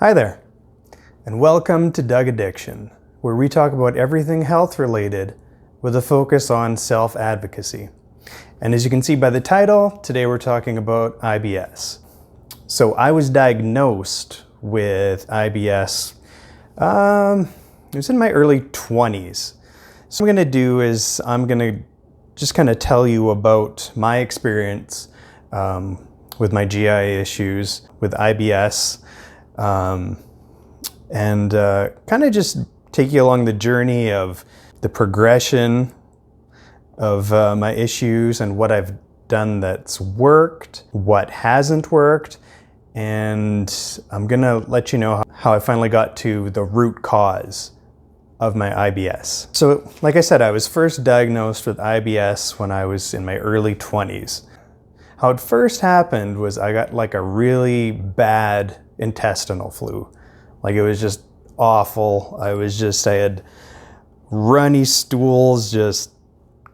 Hi there, and welcome to Doug Addiction, where we talk about everything health-related with a focus on self-advocacy. And as you can see by the title, today we're talking about IBS. So I was diagnosed with IBS, it was in my early 20s. So what I'm going to do is I'm going to just kind of tell you about my experience with my GI issues with IBS. And kind of just take you along the journey of the progression of my issues and what I've done that's worked, what hasn't worked, and I'm gonna let you know how I finally got to the root cause of my IBS. So like I said, I was first diagnosed with IBS when I was in my early 20s. How it first happened was I got like a really bad intestinal flu. Like it was just awful. I had runny stools, just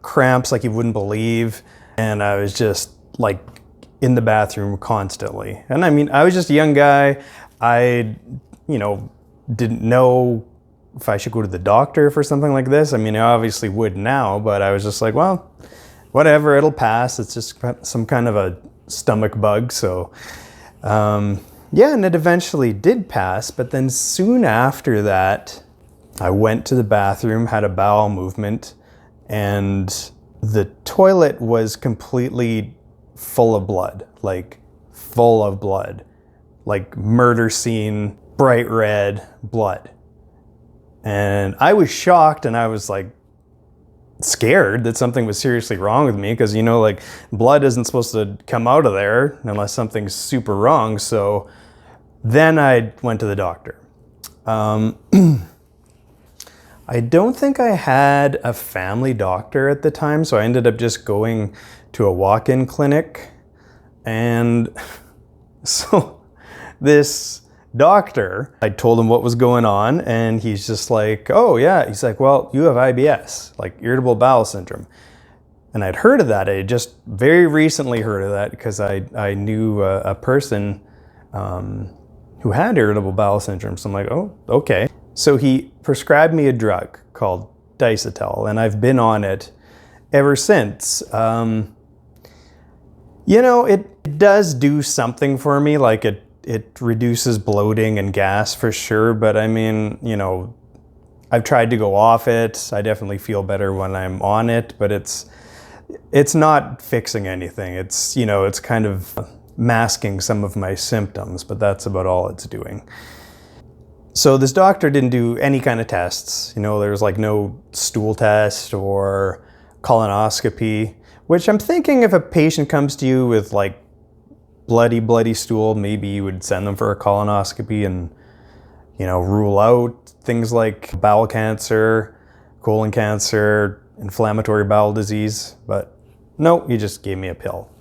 cramps like you wouldn't believe. And I was just like in the bathroom constantly. And I mean, I was just a young guy. I, didn't know if I should go to the doctor for something like this. I mean, I obviously would now, but I was just like, well, whatever, it'll pass. It's just some kind of a stomach bug. So, yeah, and it eventually did pass, but then soon after that, I went to the bathroom, had a bowel movement, and the toilet was completely full of blood, like murder scene, bright red blood. And I was shocked, and I was like scared that something was seriously wrong with me, because blood isn't supposed to come out of there unless something's super wrong. So then I went to the doctor. I don't think I had a family doctor at the time, so I ended up just going to a walk-in clinic. And so this doctor, I told him what was going on, and he's just like, oh yeah, he's like, well, you have IBS, like irritable bowel syndrome. And I'd heard of that. I had just very recently heard of that because I knew a person who had irritable bowel syndrome. So I'm like, oh, okay. So he prescribed me a drug called Dietitian, and I've been on it ever since. It does do something for me, like it reduces bloating and gas for sure, but I mean, I've tried to go off it. I definitely feel better when I'm on it, but it's not fixing anything. It's kind of masking some of my symptoms, but that's about all it's doing. So this doctor didn't do any kind of tests. There was like no stool test or colonoscopy, which I'm thinking if a patient comes to you with like bloody stool, maybe you would send them for a colonoscopy and, rule out things like bowel cancer, colon cancer, inflammatory bowel disease. But no, he just gave me a pill.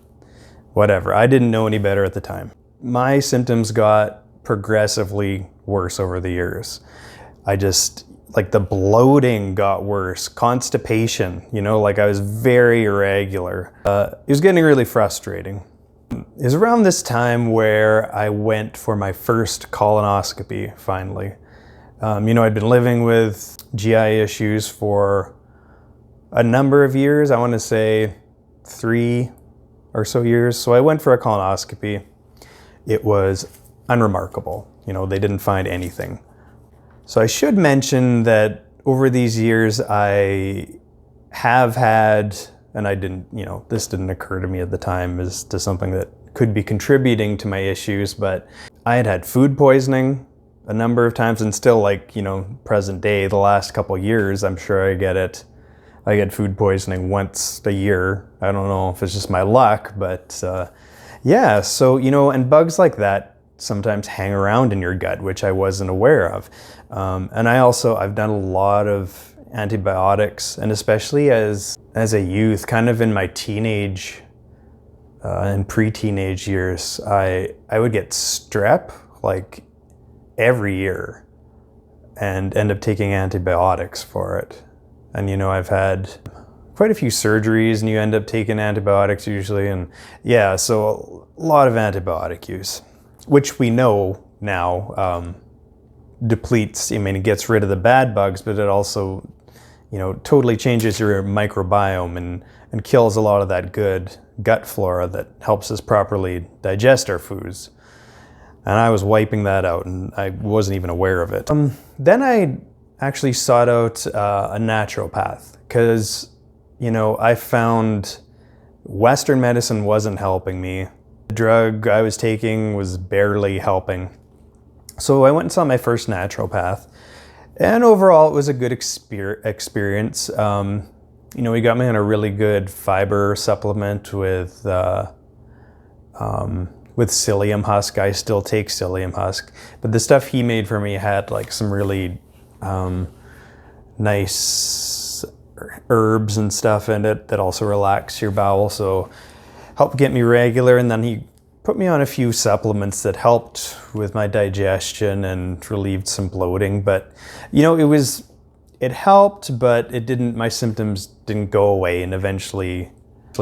Whatever. I didn't know any better at the time. My symptoms got progressively worse over the years. The bloating got worse, constipation, I was very irregular. It was getting really frustrating. It was around this time where I went for my first colonoscopy, finally. I'd been living with GI issues for a number of years. I want to say 3 or so years. So I went for a colonoscopy. It was unremarkable. They didn't find anything. So I should mention that over these years I have had, and I didn't, this didn't occur to me at the time as to something that could be contributing to my issues, but I had food poisoning a number of times, and still present day, the last couple years, I'm sure I get it. I get food poisoning once a year. I don't know if it's just my luck, but yeah, so, and bugs like that sometimes hang around in your gut, which I wasn't aware of. And I've done a lot of antibiotics, and especially as a youth, kind of in my teenage and pre-teenage years, I would get strep like every year and end up taking antibiotics for it. And I've had quite a few surgeries, and you end up taking antibiotics usually, and yeah, so a lot of antibiotic use, which we know now. Depletes, I mean, it gets rid of the bad bugs, but it also, totally changes your microbiome and kills a lot of that good gut flora that helps us properly digest our foods. And I was wiping that out, and I wasn't even aware of it. Then I actually sought out a naturopath because, I found Western medicine wasn't helping me. The drug I was taking was barely helping. So I went and saw my first naturopath, and overall it was a good experience. He got me on a really good fiber supplement with psyllium husk. I still take psyllium husk, but the stuff he made for me had like some really nice herbs and stuff in it that also relax your bowel, so helped get me regular. And then he put me on a few supplements that helped with my digestion and relieved some bloating. But it helped, but my symptoms didn't go away, and eventually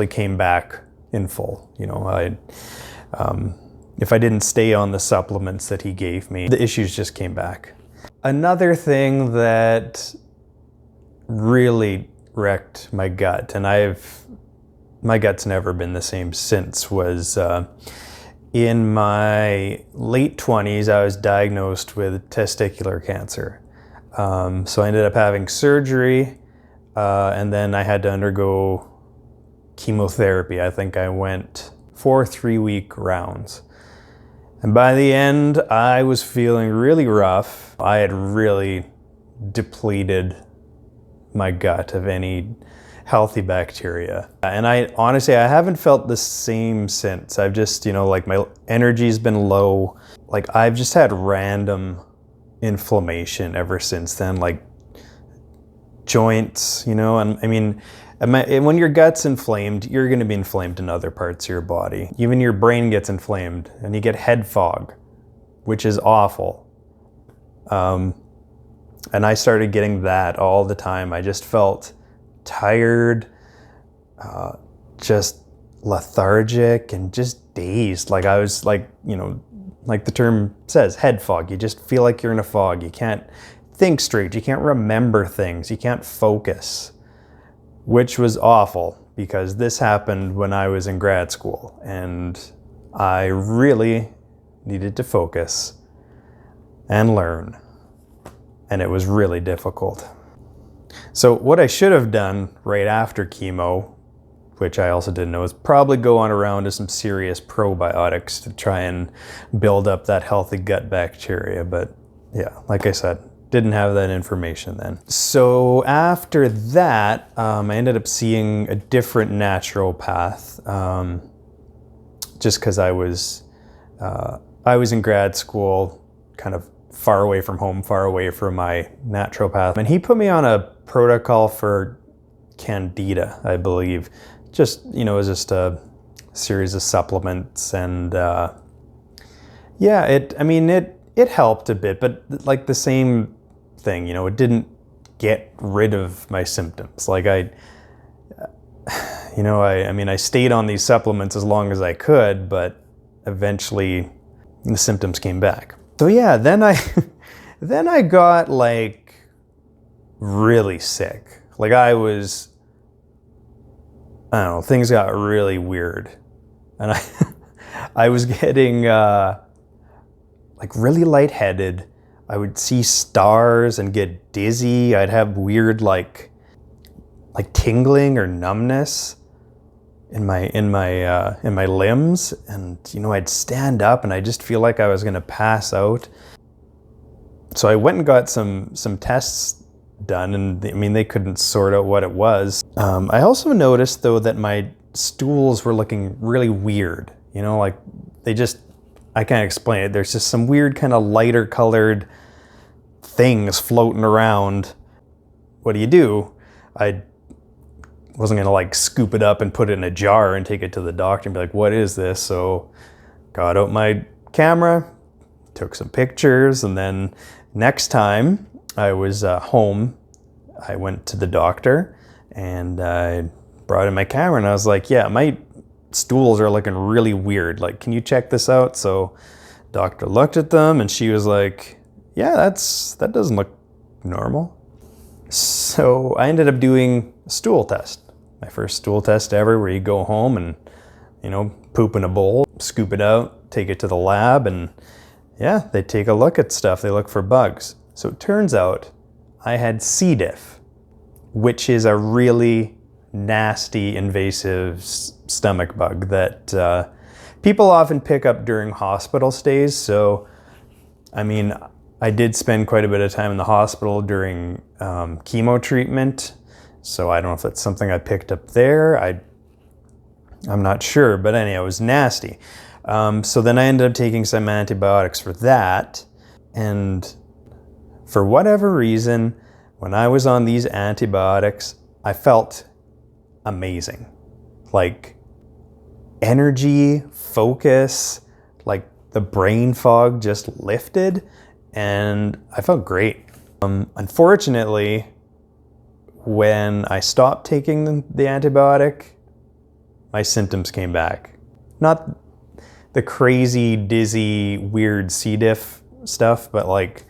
came back in full. If I didn't stay on the supplements that he gave me, the issues just came back. Another thing that really wrecked my gut, and my gut's never been the same since, was in my late 20s, I was diagnosed with testicular cancer. So I ended up having surgery, and then I had to undergo chemotherapy. I think I went 4 3-week rounds. And by the end, I was feeling really rough. I had really depleted my gut of any healthy bacteria. And I haven't felt the same since. I've just, my energy's been low. Like, I've just had random inflammation ever since then, like joints, and I mean, when your gut's inflamed, you're going to be inflamed in other parts of your body. Even your brain gets inflamed, and you get head fog, which is awful. And I started getting that all the time. I just felt tired, just lethargic, and just dazed. Like I was like the term says, head fog. You just feel like you're in a fog. You can't think straight. You can't remember things. You can't focus, which was awful because this happened when I was in grad school, and I really needed to focus and learn, and it was really difficult. So what I should have done right after chemo, which I also didn't know, is probably go on around to some serious probiotics to try and build up that healthy gut bacteria. But yeah, like I said, didn't have that information then. So after that, I ended up seeing a different naturopath, just because I was in grad school, kind of far away from home, far away from my naturopath. And he put me on a protocol for candida, I believe. Just, it was just a series of supplements, and it helped a bit, but like the same thing, it didn't get rid of my symptoms. Like I stayed on these supplements as long as I could, but eventually the symptoms came back. So yeah, then I got like really sick. Like things got really weird, and I was getting like really lightheaded. I would see stars and get dizzy. I'd have weird like tingling or numbness in my limbs, and I'd stand up and I just feel like I was gonna pass out. So I went and got some tests done, and they couldn't sort out what it was. I also noticed though that my stools were looking really weird. Like I can't explain it. There's just some weird kind of lighter colored things floating around. What do? I wasn't gonna like scoop it up and put it in a jar and take it to the doctor and be like, what is this? So got out my camera, took some pictures, and then next time I was home, I went to the doctor and I brought in my camera, and I was like, yeah, my stools are looking really weird. Like, can you check this out? So Doctor looked at them and she was like, yeah, that doesn't look normal. So I ended up doing a stool test. My first stool test ever, where you go home and, poop in a bowl, scoop it out, take it to the lab, and yeah, they take a look at stuff. They look for bugs. So it turns out I had C. diff, which is a really nasty, invasive stomach bug that people often pick up during hospital stays. So, I did spend quite a bit of time in the hospital during chemo treatment. So I don't know if that's something I picked up there. I'm not sure, but anyway, it was nasty. So then I ended up taking some antibiotics for that. And for whatever reason, when I was on these antibiotics, I felt amazing. Like energy, focus, like the brain fog just lifted and I felt great. Unfortunately, when I stopped taking the antibiotic, my symptoms came back. Not the crazy, dizzy, weird C. diff stuff, but like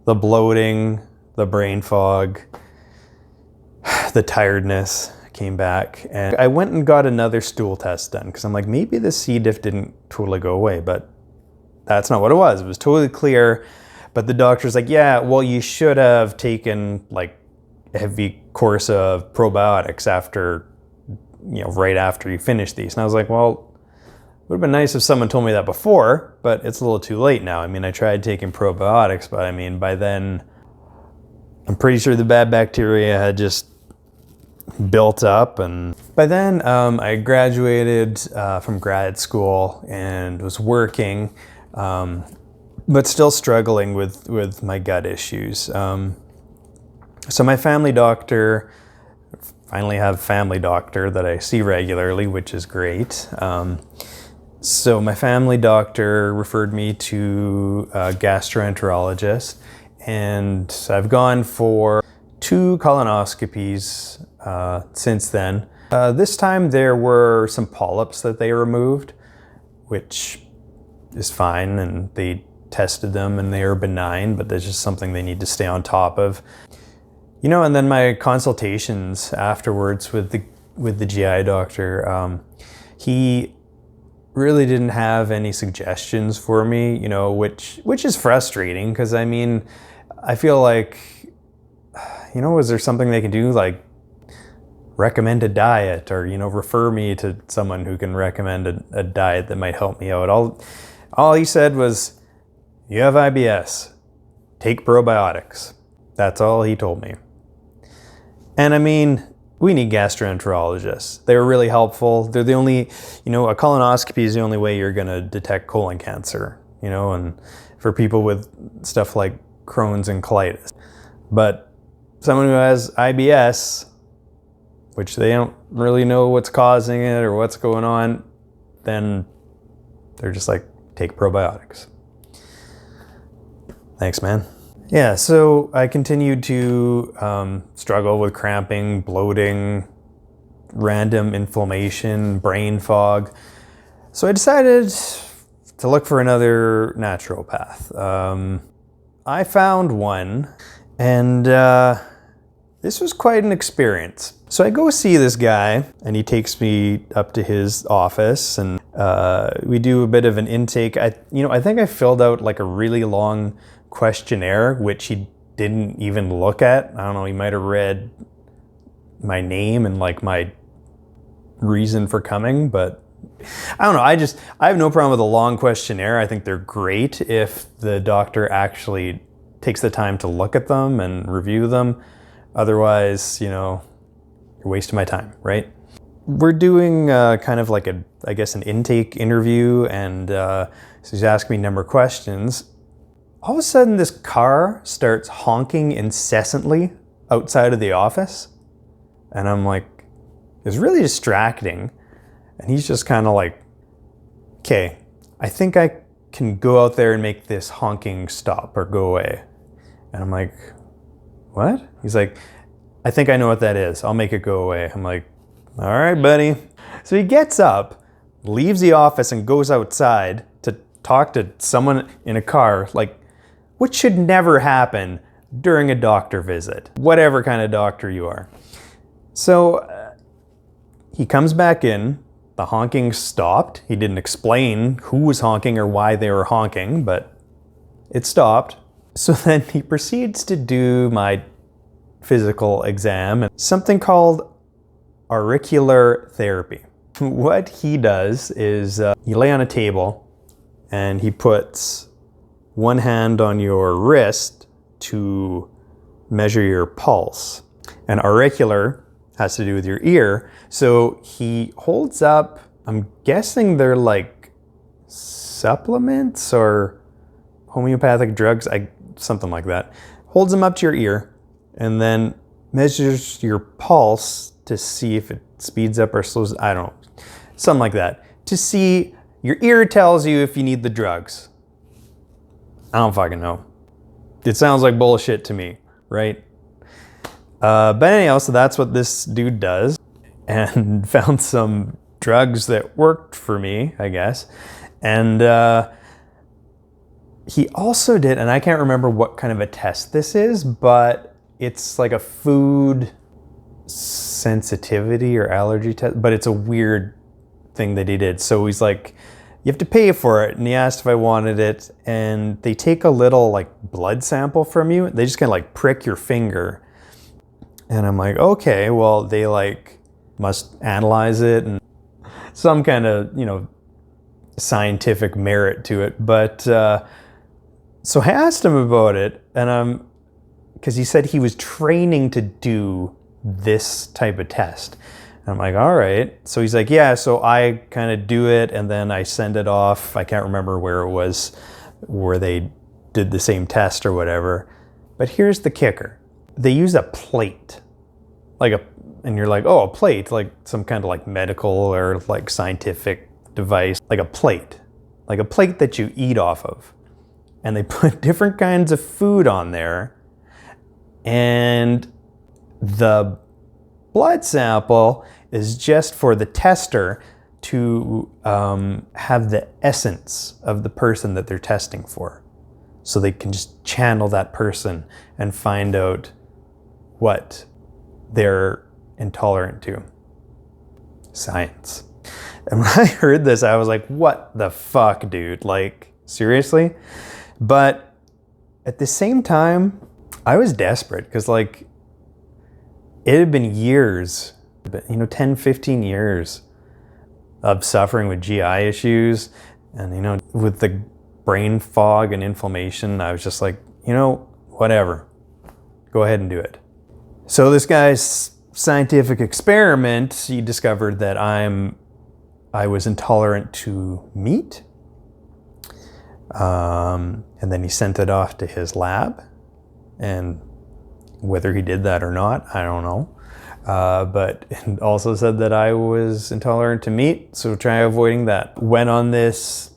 the bloating, the brain fog, the tiredness came back. And I went and got another stool test done because I'm like, maybe the C. diff didn't totally go away, but that's not what it was. It was totally clear. But the doctor's like, yeah, well, you should have taken like a heavy course of probiotics after, right after you finish these. And I was like, well, it would have been nice if someone told me that before, but it's a little too late now. I tried taking probiotics, but by then, I'm pretty sure the bad bacteria had just built up. And by then, I graduated from grad school and was working, but still struggling with my gut issues. So my family doctor, finally have a family doctor that I see regularly, which is great. So my family doctor referred me to a gastroenterologist, and I've gone for 2 colonoscopies since then. This time there were some polyps that they removed, which is fine, and they tested them and they are benign, but there's just something they need to stay on top of. And then my consultations afterwards with the GI doctor, he really didn't have any suggestions for me, which is frustrating because I feel like, is there something they can do, like recommend a diet or, refer me to someone who can recommend a diet that might help me out. All he said was, you have IBS, take probiotics. That's all he told me. And we need gastroenterologists. They were really helpful. They're the only, a colonoscopy is the only way you're going to detect colon cancer, and for people with stuff like Crohn's and colitis. But someone who has IBS, which they don't really know what's causing it or what's going on, then they're just like, take probiotics. Thanks, man. Yeah, so I continued to struggle with cramping, bloating, random inflammation, brain fog. So I decided to look for another naturopath. I found one, and this was quite an experience. So I go see this guy, and he takes me up to his office, and we do a bit of an intake. I think I filled out like a really long questionnaire, which he didn't even look at. I don't know, he might have read my name and like my reason for coming, but I don't know. I have no problem with a long questionnaire. I think they're great if the doctor actually takes the time to look at them and review them. Otherwise, you're wasting my time, right? We're doing kind of like an intake interview, and so he's asking me a number of questions. All of a sudden, this car starts honking incessantly outside of the office. And I'm like, it's really distracting. And he's just kind of like, okay, I think I can go out there and make this honking stop or go away. And I'm like, what? He's like, I think I know what that is. I'll make it go away. I'm like, all right, buddy. So he gets up, leaves the office and goes outside to talk to someone in a car, like, what should never happen during a doctor visit, whatever kind of doctor you are. So he comes back in, the honking stopped. He didn't explain who was honking or why they were honking, but it stopped. So then he proceeds to do my physical exam, something called auricular therapy. What he does is you lay on a table and he puts one hand on your wrist to measure your pulse. And auricular has to do with your ear. So he holds up, I'm guessing they're like supplements or homeopathic drugs, something like that. Holds them up to your ear and then measures your pulse to see if it speeds up or slows, I don't know, something like that. To see, your ear tells you if you need the drugs. I don't fucking know. It sounds like bullshit to me, right? But anyhow, so that's what this dude does, and found some drugs that worked for me, I guess. And he also did, and I can't remember what kind of a test this is, but it's like a food sensitivity or allergy test, but it's a weird thing that he did. So he's like, you have to pay for it. And he asked if I wanted it. And they take a little like blood sample from you. They just kind of like prick your finger. And I'm like, okay, well, they like must analyze it and some kind of, scientific merit to it. But so I asked him about it, and because he said he was training to do this type of test. And I'm like, all right. So he's like, yeah, so I kind of do it and then I send it off. I can't remember where it was, where they did the same test or whatever. But here's the kicker. They use a plate, and you're like, oh, a plate, like some kind of like medical or like scientific device, like a plate that you eat off of. And they put different kinds of food on there. And the blood sample is just for the tester to have the essence of the person that they're testing for. So they can just channel that person and find out what they're intolerant to. Science. And when I heard this, I was like, what the fuck, dude? Like, seriously? But at the same time, I was desperate because like, it had been years, 10, 15 years of suffering with GI issues. And, with the brain fog and inflammation, I was just like, whatever, go ahead and do it. So this guy's scientific experiment, he discovered that I was intolerant to meat. And then he sent it off to his lab, and whether he did that or not, I don't know. But it also said that I was intolerant to meat, so try avoiding that. Went on this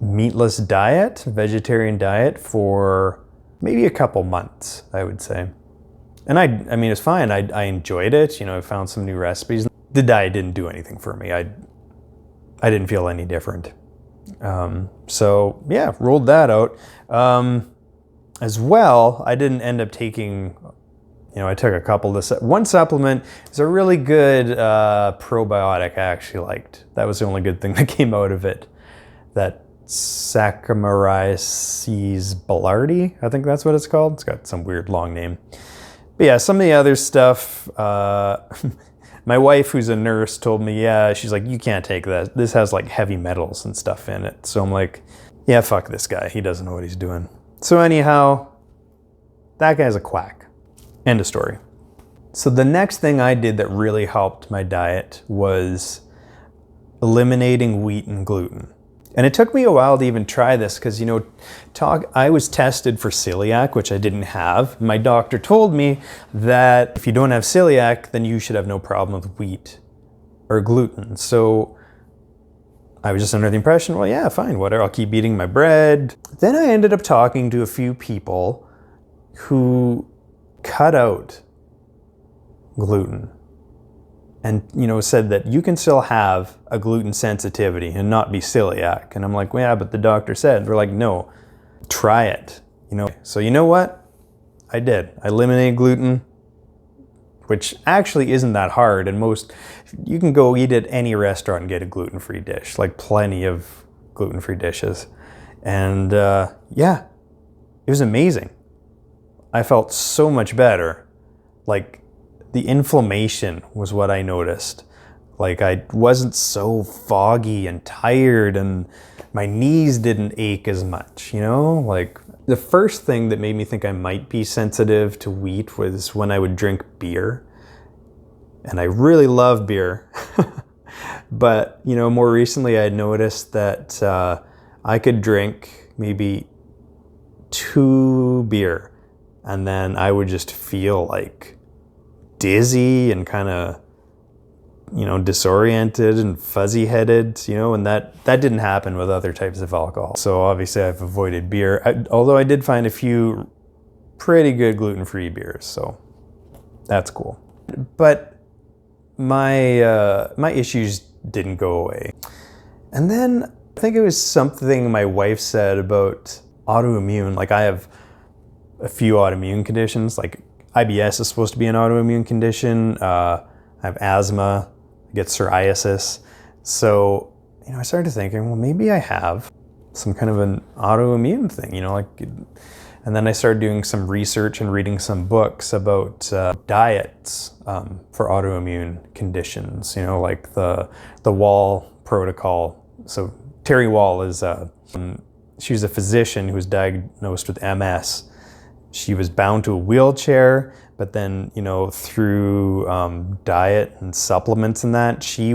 meatless diet, vegetarian diet, for maybe a couple months, I would say. And I mean, it's fine. I enjoyed it. I found some new recipes. The diet didn't do anything for me. I didn't feel any different. So yeah, ruled that out. As well, I didn't end up taking, I took a couple. One supplement is a really good probiotic I actually liked. That was the only good thing that came out of it. That Saccharomyces boulardii, I think that's what it's called. It's got some weird long name. But yeah, some of the other stuff, my wife, who's a nurse, told me, yeah, she's like, you can't take that. This has like heavy metals and stuff in it. So I'm like, yeah, fuck this guy. He doesn't know what he's doing. So anyhow, that guy's a quack. End of story. So the next thing I did that really helped my diet was eliminating wheat and gluten. And it took me a while to even try this because, I was tested for celiac, which I didn't have. My doctor told me that if you don't have celiac, then you should have no problem with wheat or gluten. So I was just under the impression, well, yeah, fine, whatever, I'll keep eating my bread. Then I ended up talking to a few people who cut out gluten and, said that you can still have a gluten sensitivity and not be celiac. And I'm like, well, yeah, but the doctor said. They're like, no, try it. So you know what? I did. I eliminated gluten, which actually isn't that hard. And you can go eat at any restaurant and get a gluten-free dish, like plenty of gluten-free dishes. And yeah, it was amazing. I felt so much better. Like, the inflammation was what I noticed. Like, I wasn't so foggy and tired, and my knees didn't ache as much, Like, the first thing that made me think I might be sensitive to wheat was when I would drink beer. And I really love beer. But, more recently I had noticed that I could drink maybe 2 beer, and then I would just feel like dizzy and kind of, disoriented and fuzzy headed, and that didn't happen with other types of alcohol. So obviously I've avoided beer, although I did find a few pretty good gluten-free beers, so that's cool. But my issues didn't go away. And then I think it was something my wife said about autoimmune. Like, I have a few autoimmune conditions, like IBS is supposed to be an autoimmune condition. I have asthma, I get psoriasis. So, I started thinking, well, maybe I have some kind of an autoimmune thing, and then I started doing some research and reading some books about diets for autoimmune conditions, like the Wall protocol. So Terry Wall is, she was a physician who was diagnosed with MS. She was bound to a wheelchair, but then, through diet and supplements and that, she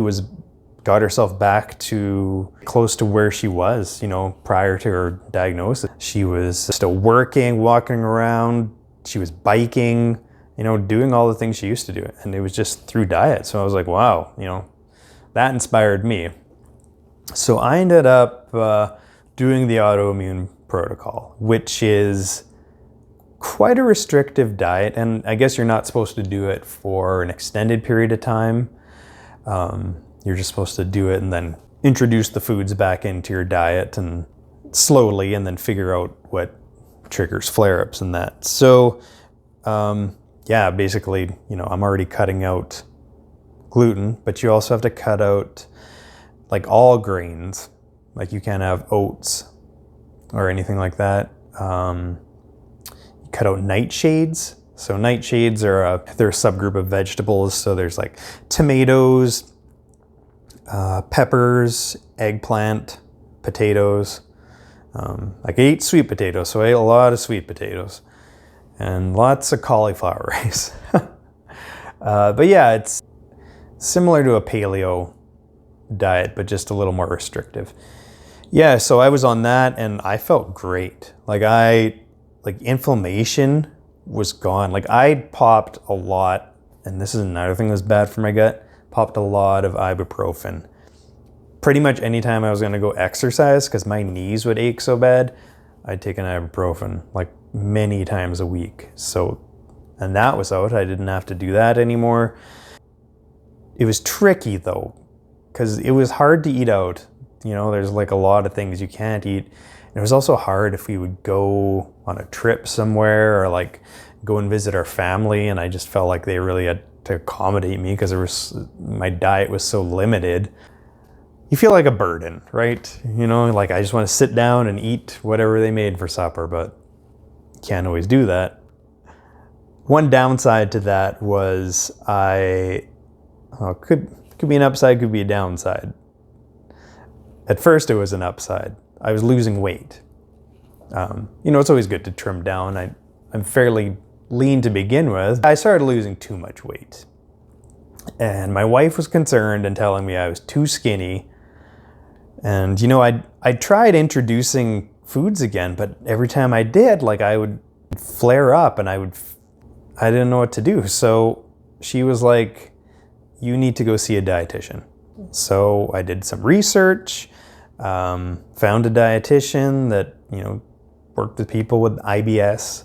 got herself back to close to where she was, prior to her diagnosis. She was still working, walking around, she was biking, doing all the things she used to do. And it was just through diet. So I was like, wow, that inspired me. So I ended up doing the autoimmune protocol, which is quite a restrictive diet. And I guess you're not supposed to do it for an extended period of time. You're just supposed to do it and then introduce the foods back into your diet and slowly, and then figure out what triggers flare-ups and that. So, yeah, basically, I'm already cutting out gluten, but you also have to cut out like all grains. Like, you can't have oats or anything like that. You cut out nightshades. So nightshades they're a subgroup of vegetables. So there's like tomatoes, peppers, eggplant, potatoes. I ate sweet potatoes, so I ate a lot of sweet potatoes and lots of cauliflower rice. But yeah, it's similar to a paleo diet, but just a little more restrictive. Yeah, so I was on that and I felt great. Like, inflammation was gone. Like, I popped a lot, and this is another thing that's bad for my gut, popped a lot of ibuprofen. Pretty much anytime I was going to go exercise, because my knees would ache so bad, I'd take an ibuprofen like many times a week. So, and that was out. I didn't have to do that anymore. It was tricky though, because it was hard to eat out. There's like a lot of things you can't eat. And it was also hard if we would go on a trip somewhere or like go and visit our family, and I just felt like they really had to accommodate me because my diet was so limited. You feel like a burden, right? Like, I just want to sit down and eat whatever they made for supper, but you can't always do that. One downside to that was could be an upside, could be a downside. At first it was an upside. I was losing weight. It's always good to trim down. I'm fairly lean to begin with. I started losing too much weight. And my wife was concerned and telling me I was too skinny. And, I tried introducing foods again, but every time I did, like, I would flare up and I didn't know what to do. So she was like, you need to go see a dietitian. So I did some research, found a dietitian that, worked with people with IBS.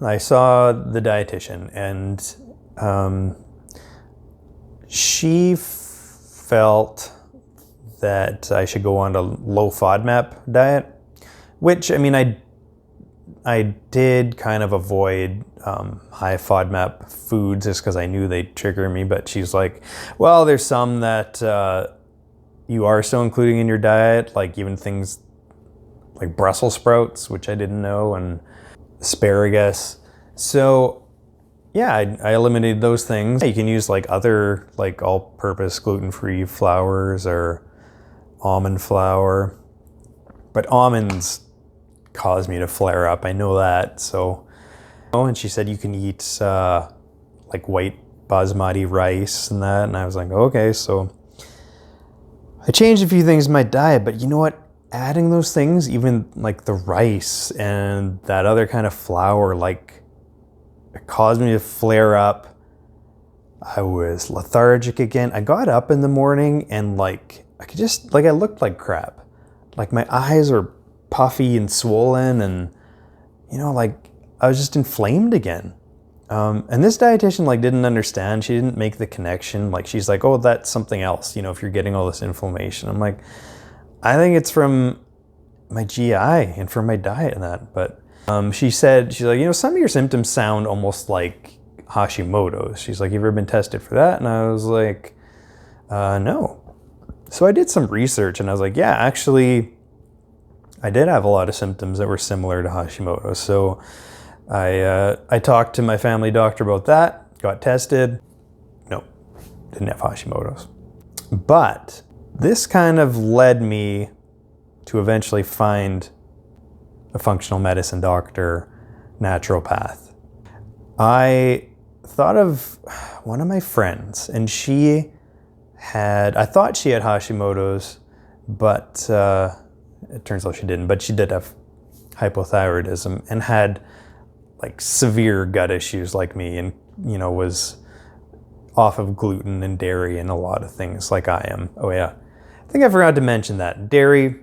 I saw the dietitian, and She felt that I should go on a low FODMAP diet, which, I mean, I did kind of avoid high FODMAP foods just because I knew they'd trigger me, but she's like, well, there's some that you are still including in your diet, like even things like Brussels sprouts, which I didn't know, and asparagus. So yeah, I eliminated those things. You can use like other like all-purpose gluten-free flours or almond flour, but almonds cause me to flare up. I know that. So, and she said you can eat like white basmati rice and that, and I was like, okay. So I changed a few things in my diet, but you know what? Adding those things, even like the rice and that other kind of flour, like it caused me to flare up. I was lethargic again. I got up in the morning and like I could just, like I looked like crap. Like my eyes were puffy and swollen, and you know, like I was just inflamed again. And this dietitian like didn't understand. She didn't make the connection. Like she's like, oh, that's something else, you know, if you're getting all this inflammation. I'm like, I think it's from my GI and from my diet and that. But she said, she's like, you know, some of your symptoms sound almost like Hashimoto's. She's like, you ever been tested for that? And I was like, no. So I did some research and I was like, yeah, actually, I did have a lot of symptoms that were similar to Hashimoto's. So I talked to my family doctor about that, got tested. No, didn't have Hashimoto's. But this kind of led me to eventually find a functional medicine doctor, naturopath. I thought of one of my friends, and I thought she had Hashimoto's, but it turns out she didn't, but she did have hypothyroidism and had like severe gut issues like me, and, you know, was off of gluten and dairy and a lot of things like I am. Oh yeah. I think I forgot to mention that. Dairy,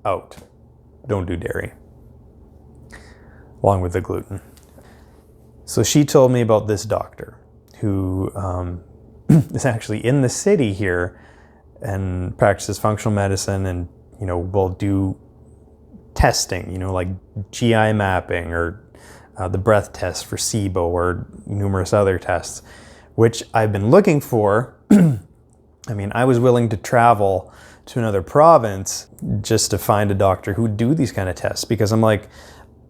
out. Don't do dairy. Along with the gluten. So she told me about this doctor who is actually in the city here and practices functional medicine, and, you know, will do testing, you know, like GI mapping or the breath test for SIBO or numerous other tests, which I've been looking for. I mean, I was willing to travel to another province just to find a doctor who would do these kind of tests, because I'm like,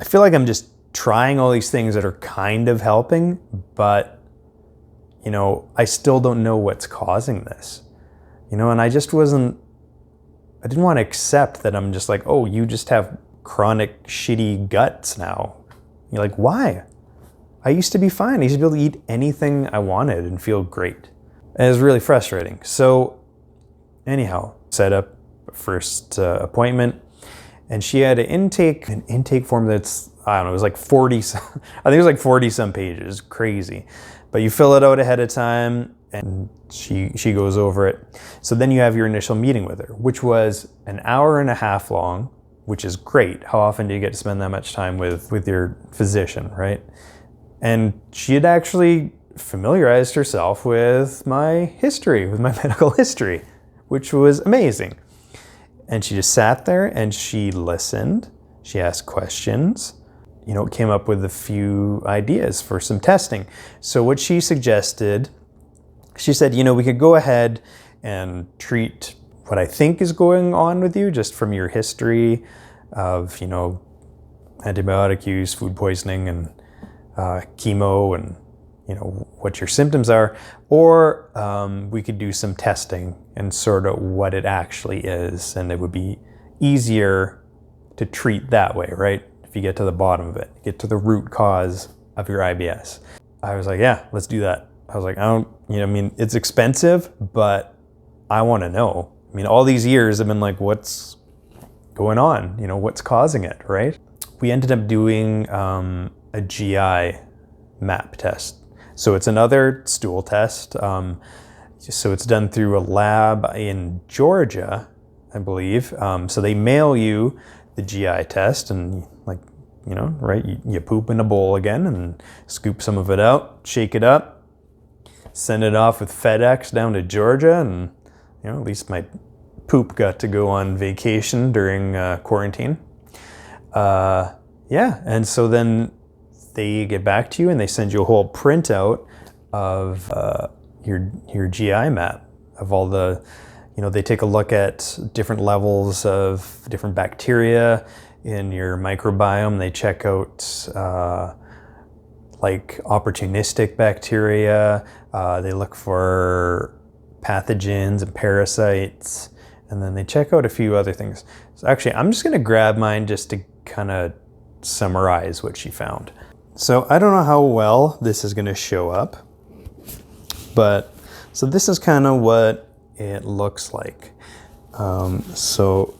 I feel like I'm just trying all these things that are kind of helping, but, you know, I still don't know what's causing this, you know, and I didn't want to accept that I'm just like, oh, you just have chronic shitty guts now. You're like, why? I used to be fine. I used to be able to eat anything I wanted and feel great. And it was really frustrating. So anyhow, set up a first appointment, and she had an intake form that's, I don't know, it was like 40, I think it was like 40 some pages, crazy. But you fill it out ahead of time and she goes over it. So then you have your initial meeting with her, which was an hour and a half long, which is great. How often do you get to spend that much time with your physician, right? And she had actually familiarized herself with my history, with my medical history, which was amazing. And she just sat there and she listened. She asked questions, you know, came up with a few ideas for some testing. So what she suggested, she said, you know, we could go ahead and treat what I think is going on with you just from your history of, you know, antibiotic use, food poisoning, and chemo, and, you know, what your symptoms are. Or we could do some testing and sort of what it actually is, and it would be easier to treat that way, right? If you get to the bottom of it, get to the root cause of your IBS. I was like, yeah, let's do that. I was like, I don't, you know, I mean, it's expensive, but I want to know. I mean, all these years I've been like, what's going on? You know, what's causing it, right? We ended up doing a GI map test. So it's another stool test. So it's done through a lab in Georgia, I believe. So they mail you the GI test, and, like, you know, right, you poop in a bowl again and scoop some of it out, shake it up, send it off with FedEx down to Georgia, and at least my poop got to go on vacation during quarantine. Yeah, and so then they get back to you and they send you a whole printout of your GI map of all the, they take a look at different levels of different bacteria in your microbiome. They check out like opportunistic bacteria. They look for pathogens and parasites, and then they check out a few other things. So actually, I'm just going to grab mine just to kind of summarize what she found. So I don't know how well this is going to show up, but so this is kind of what it looks like. So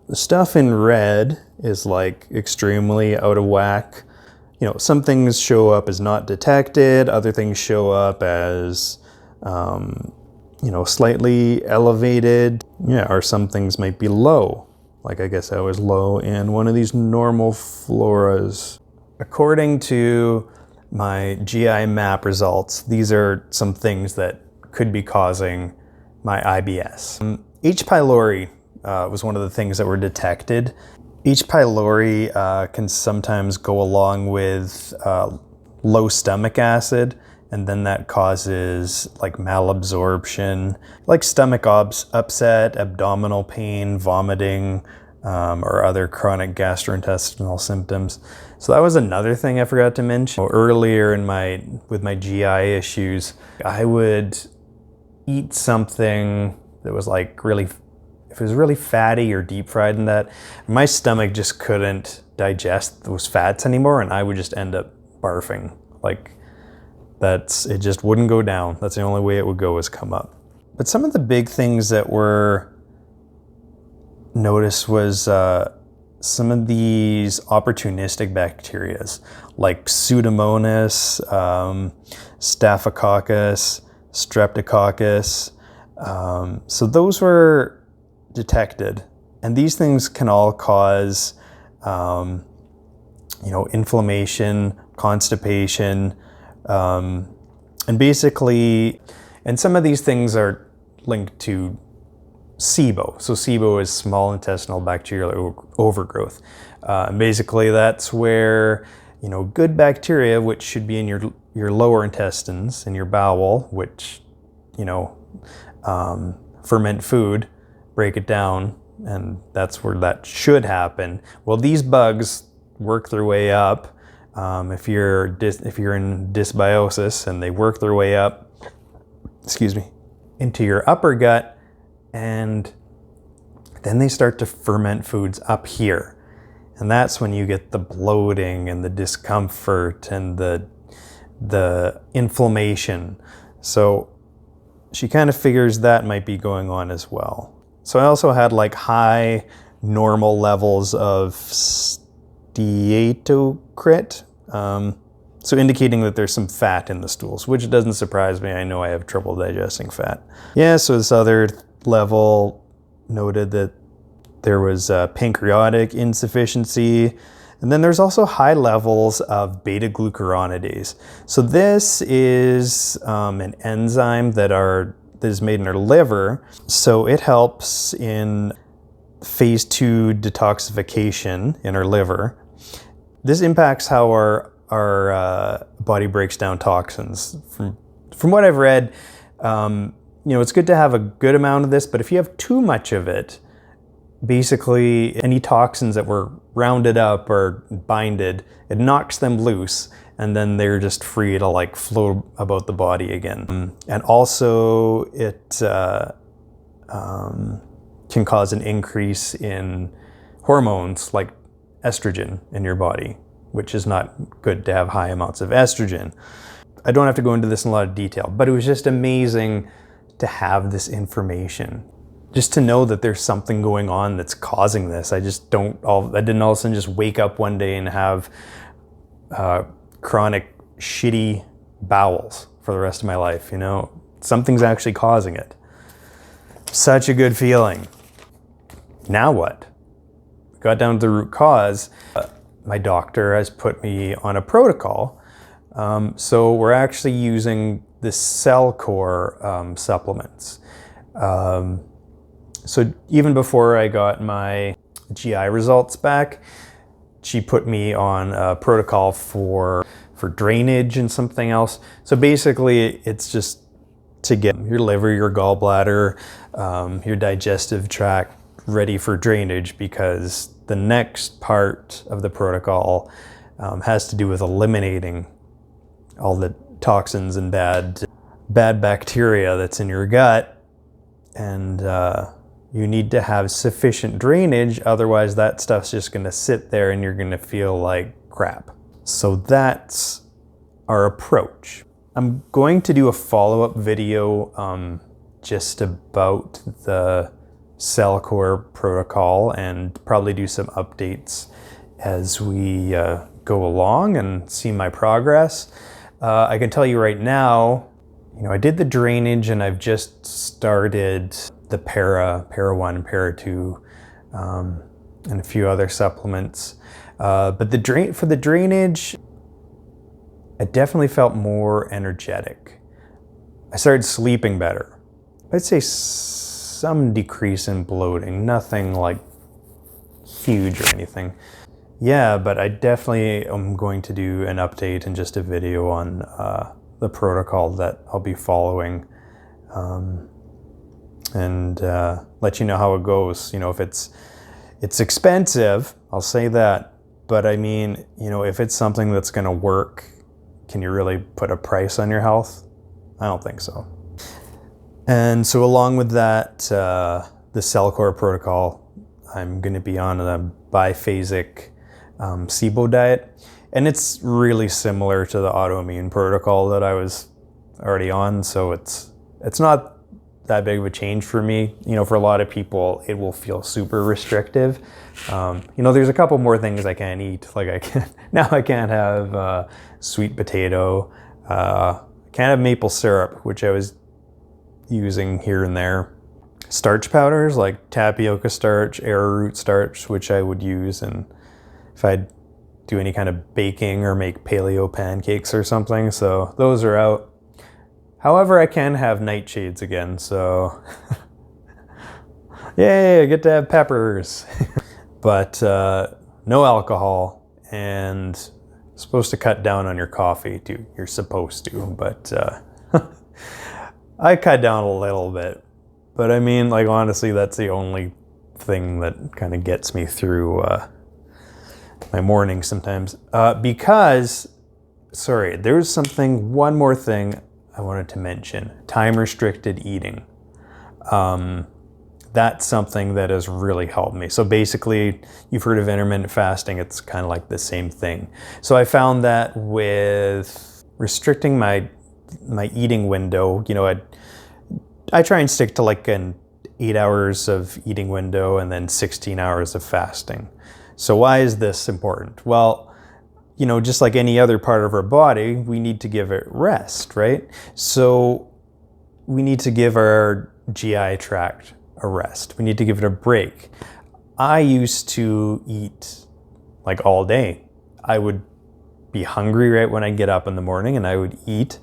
the stuff in red is like extremely out of whack. Some things show up as not detected, other things show up as, slightly elevated. Yeah, or some things might be low. Like I guess I was low in one of these normal floras. According to my GI map results, these are some things that could be causing my IBS. H. pylori was one of the things that were detected. H. pylori can sometimes go along with low stomach acid, and then that causes like malabsorption, like stomach upset, abdominal pain, vomiting, or other chronic gastrointestinal symptoms. So that was another thing I forgot to mention. Earlier with my GI issues, I would eat something that was like if it was really fatty or deep fried in that, my stomach just couldn't digest those fats anymore, and I would just end up barfing. Like it just wouldn't go down. That's the only way it would go, is come up. But some of the big things that were noticed was some of these opportunistic bacterias like Pseudomonas, Staphylococcus, Streptococcus. So those were detected, and these things can all cause inflammation, constipation, and basically, and some of these things are linked to SIBO. So SIBO is small intestinal bacterial overgrowth. Basically, that's where good bacteria, which should be in your lower intestines, in your bowel, which ferment food, break it down, and that's where that should happen. Well, these bugs work their way up. If you're in dysbiosis, and they work their way up, into your upper gut, and then they start to ferment foods up here. And that's when you get the bloating and the discomfort and the inflammation. So she kind of figures that might be going on as well. So I also had like high normal levels of steatocrit, so indicating that there's some fat in the stools, which doesn't surprise me. I know I have trouble digesting fat. Yeah, so this other level noted that there was pancreatic insufficiency, and then there's also high levels of beta-glucuronidase. So this is an enzyme that is made in our liver. So it helps in phase 2 detoxification in our liver. This impacts how our body breaks down toxins. From what I've read, it's good to have a good amount of this, but if you have too much of it, basically any toxins that were rounded up or binded, it knocks them loose, and then they're just free to like float about the body again. And also it can cause an increase in hormones like estrogen in your body, which is not good to have high amounts of estrogen. I don't have to go into this in a lot of detail, but it was just amazing to have this information. Just to know that there's something going on that's causing this. I didn't all of a sudden just wake up one day and have chronic shitty bowels for the rest of my life, Something's actually causing it. Such a good feeling. Now what? Got down to the root cause. My doctor has put me on a protocol. So we're actually using the cell core supplements. So even before I got my GI results back, she put me on a protocol for drainage and something else. So basically it's just to get your liver, your gallbladder, your digestive tract ready for drainage, because the next part of the protocol has to do with eliminating all the toxins and bad bacteria that's in your gut. And you need to have sufficient drainage, otherwise that stuff's just gonna sit there and you're gonna feel like crap. So that's our approach. I'm going to do a follow-up video just about the cell core protocol and probably do some updates as we go along and see my progress. I can tell you right now, I did the drainage and I've just started the Para 1, Para 2, and a few other supplements. But for the drainage, I definitely felt more energetic. I started sleeping better. I'd say some decrease in bloating, nothing like huge or anything. Yeah, but I definitely am going to do an update and just a video on the protocol that I'll be following, and let you know how it goes. If it's expensive, I'll say that, but I mean, if it's something that's going to work, can you really put a price on your health? I don't think so. And so along with that, the cell core protocol, I'm going to be on a biphasic SIBO diet. And it's really similar to the autoimmune protocol that I was already on. So it's not that big of a change for me. For a lot of people, it will feel super restrictive. There's a couple more things I can't eat. Like I can't have sweet potato. Can't have maple syrup, which I was using here and there. Starch powders like tapioca starch, arrowroot starch, which I would use, and if I'd do any kind of baking or make paleo pancakes or something. So those are out. However, I can have nightshades again, so yay, I get to have peppers. But no alcohol, and supposed to cut down on your coffee too. You're supposed to, but I cut down a little bit. But I mean, honestly, that's the only thing that kind of gets me through my morning sometimes. There's one more thing I wanted to mention. Time-restricted eating. That's something that has really helped me. So basically, you've heard of intermittent fasting. It's kind of like the same thing. So I found that with restricting my eating window, I try and stick to like an 8 hours of eating window and then 16 hours of fasting. So why is this important? Well, just like any other part of our body, we need to give it rest, right? So we need to give our GI tract a rest. We need to give it a break. I used to eat like all day. I would be hungry right when I get up in the morning, and I would eat,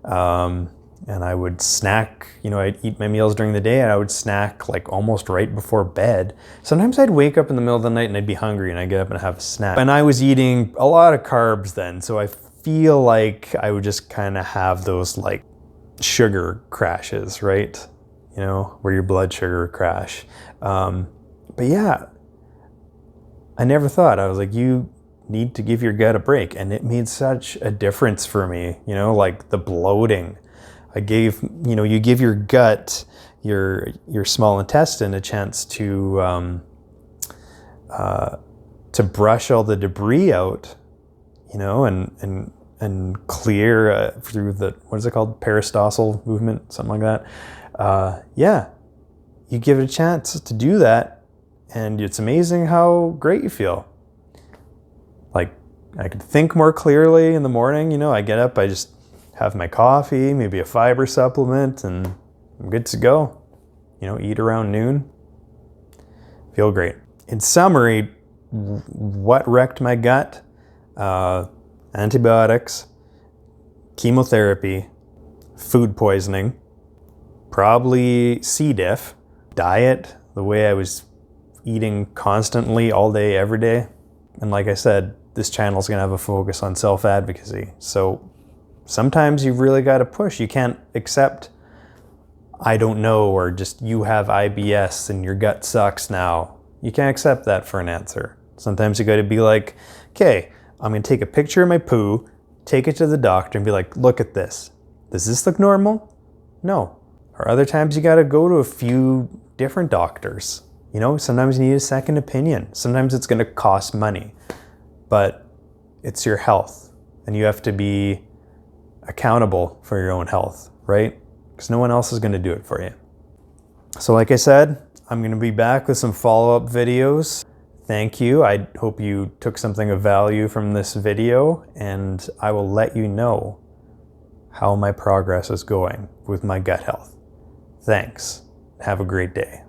and I would snack. I'd eat my meals during the day, and I would snack like almost right before bed. Sometimes I'd wake up in the middle of the night and I'd be hungry, and I'd get up and have a snack. And I was eating a lot of carbs then, so I feel like I would just kind of have those like sugar crashes, right? Where your blood sugar would crash. But yeah, I never thought. I was like, you need to give your gut a break. And it made such a difference for me, like the bloating. You give your gut, your small intestine, a chance to brush all the debris out, and clear through the, what is it called? Peristaltic movement, something like that. You give it a chance to do that, and it's amazing how great you feel. Like, I could think more clearly in the morning. I get up, I just have my coffee, maybe a fiber supplement, and I'm good to go. Eat around noon. Feel great. In summary, what wrecked my gut? Antibiotics, chemotherapy, food poisoning, probably C. diff, diet, the way I was eating constantly all day, every day. And like I said, this channel is going to have a focus on self-advocacy. So sometimes you really got to push. You can't accept, I don't know, or just you have IBS and your gut sucks now. You can't accept that for an answer. Sometimes you got to be like, okay, I'm going to take a picture of my poo, take it to the doctor and be like, look at this. Does this look normal? No. Or other times you got to go to a few different doctors. You know, sometimes you need a second opinion. Sometimes it's going to cost money, but it's your health and you have to be accountable for your own health, right? Because no one else is going to do it for you. So like I said, I'm going to be back with some follow-up videos. Thank you. I hope you took something of value from this video, and I will let you know how my progress is going with my gut health. Thanks. Have a great day.